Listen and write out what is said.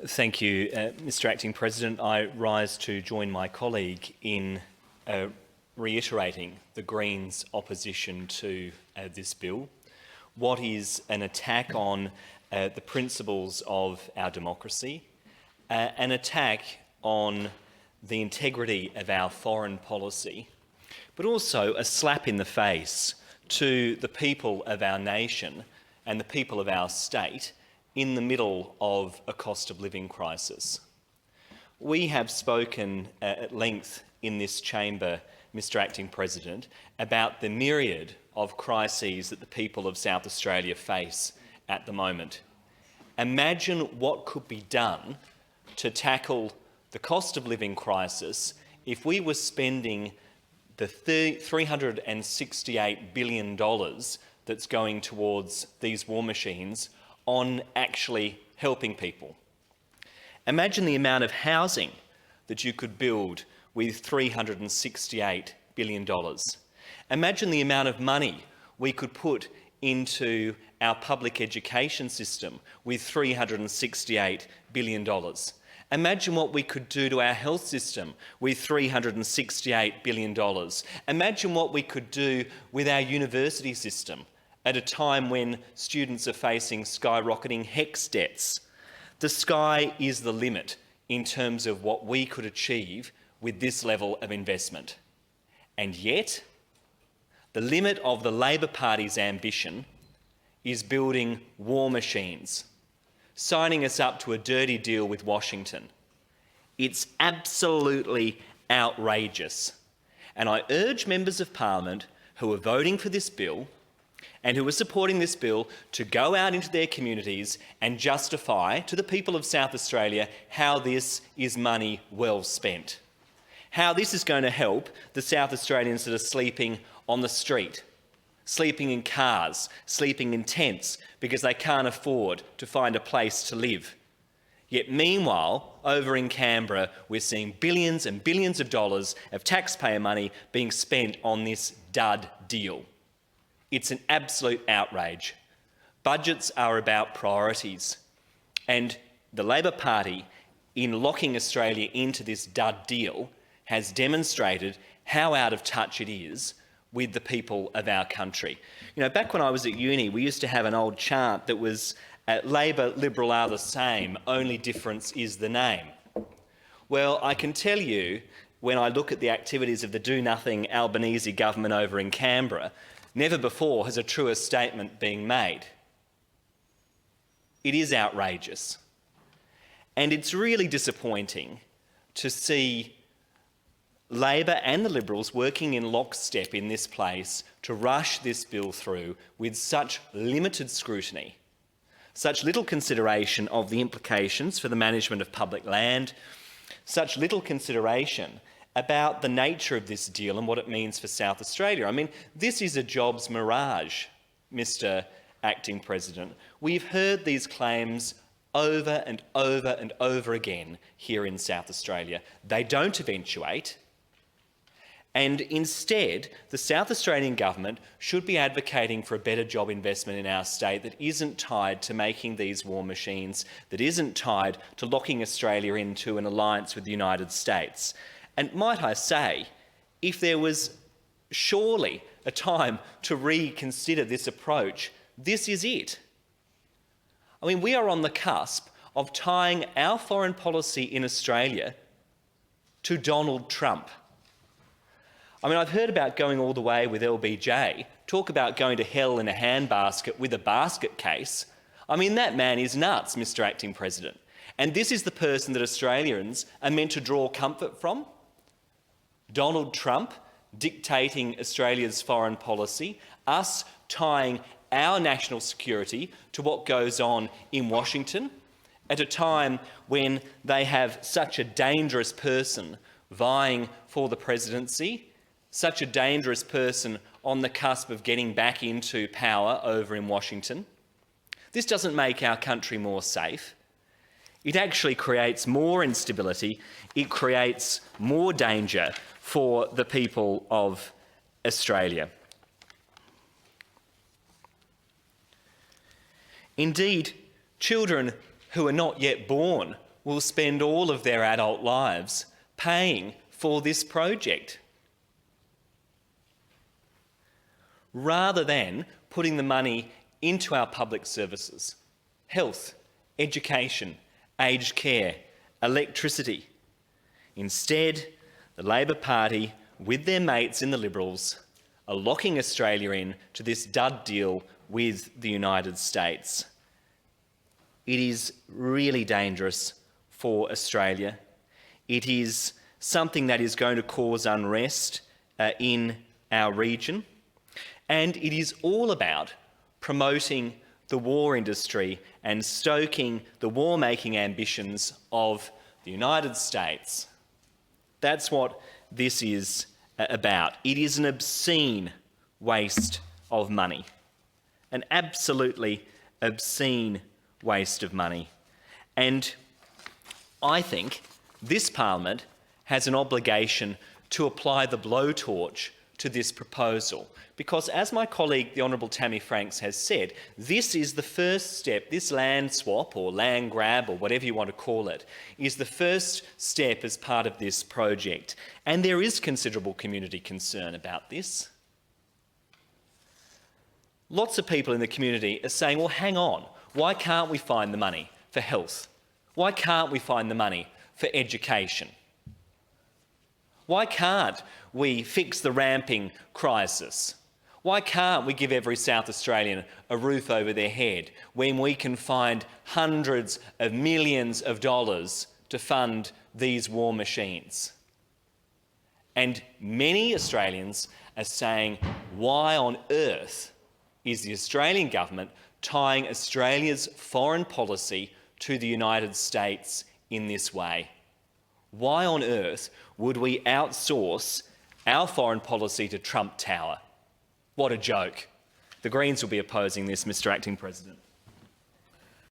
Thank you, Mr Acting President. I rise to join my colleague in reiterating the Greens' opposition to this bill. What is an attack on the principles of our democracy, an attack on the integrity of our foreign policy, but also a slap in the face to the people of our nation and the people of our state in the middle of a cost of living crisis. We have spoken at length in this chamber, Mr Acting President, about the myriad of crises that the people of South Australia face at the moment. Imagine what could be done to tackle the cost of living crisis if we were spending the $368 billion that's going towards these war machines on actually helping people. Imagine the amount of housing that you could build with $368 billion. Imagine the amount of money we could put into our public education system with $368 billion. Imagine what we could do to our health system with $368 billion. Imagine what we could do with our university system at a time when students are facing skyrocketing HECS debts. The sky is the limit in terms of what we could achieve with this level of investment. And yet, the limit of the Labor Party's ambition is building war machines, signing us up to a dirty deal with Washington. It's absolutely outrageous. And I urge members of Parliament who are voting for this bill and who are supporting this bill to go out into their communities and justify to the people of South Australia how this is money well spent, how this is going to help the South Australians that are sleeping on the street, sleeping in cars, sleeping in tents because they can't afford to find a place to live. Yet meanwhile, over in Canberra, we're seeing billions and billions of dollars of taxpayer money being spent on this dud deal. It's an absolute outrage. Budgets are about priorities, and the Labor Party, in locking Australia into this dud deal, has demonstrated how out of touch it is with the people of our country. You know, back when I was at uni, we used to have an old chant that was Labor, Liberal are the same, only difference is the name. Well, I can tell you, when I look at the activities of the do-nothing Albanese government over in Canberra, never before has a truer statement been made. It is outrageous. And it's really disappointing to see Labor and the Liberals working in lockstep in this place to rush this bill through with such limited scrutiny, such little consideration of the implications for the management of public land, such little consideration about the nature of this deal and what it means for South Australia. I mean, this is a jobs mirage, Mr Acting President. We've heard these claims over and over and over again here in South Australia. They don't eventuate. And instead, the South Australian government should be advocating for a better job investment in our state that isn't tied to making these war machines, that isn't tied to locking Australia into an alliance with the United States. And might I say, if there was surely a time to reconsider this approach, this is it. I mean, we are on the cusp of tying our foreign policy in Australia to Donald Trump. I mean, I've heard about going all the way with LBJ, talk about going to hell in a handbasket with a basket case. I mean, that man is nuts, Mr Acting President. And this is the person that Australians are meant to draw comfort from? Donald Trump dictating Australia's foreign policy, us tying our national security to what goes on in Washington at a time when they have such a dangerous person vying for the presidency, such a dangerous person on the cusp of getting back into power over in Washington. This doesn't make our country more safe. It actually creates more instability. It creates more danger for the people of Australia. Indeed, children who are not yet born will spend all of their adult lives paying for this project, rather than putting the money into our public services: health, education, aged care, electricity. Instead, the Labor Party, with their mates in the Liberals, are locking Australia in to this dud deal with the United States. It is really dangerous for Australia. It is something that is going to cause unrest in our region, and it is all about promoting the war industry and stoking the war-making ambitions of the United States. That's what this is about. It is an obscene waste of money, an absolutely obscene waste of money. And I think this Parliament has an obligation to apply the blowtorch to this proposal, because, as my colleague, the Honourable Tammy Franks, has said, this is the first step. This land swap, or land grab, or whatever you want to call it, is the first step as part of this project. And there is considerable community concern about this. Lots of people in the community are saying, well, hang on, why can't we find the money for health? Why can't we find the money for education? Why can't we fix the ramping crisis? Why can't we give every South Australian a roof over their head when we can find hundreds of millions of dollars to fund these war machines? And many Australians are saying, why on earth is the Australian government tying Australia's foreign policy to the United States in this way? Why on earth would we outsource our foreign policy to Trump Tower? What a joke. The Greens will be opposing this, Mr. Acting President.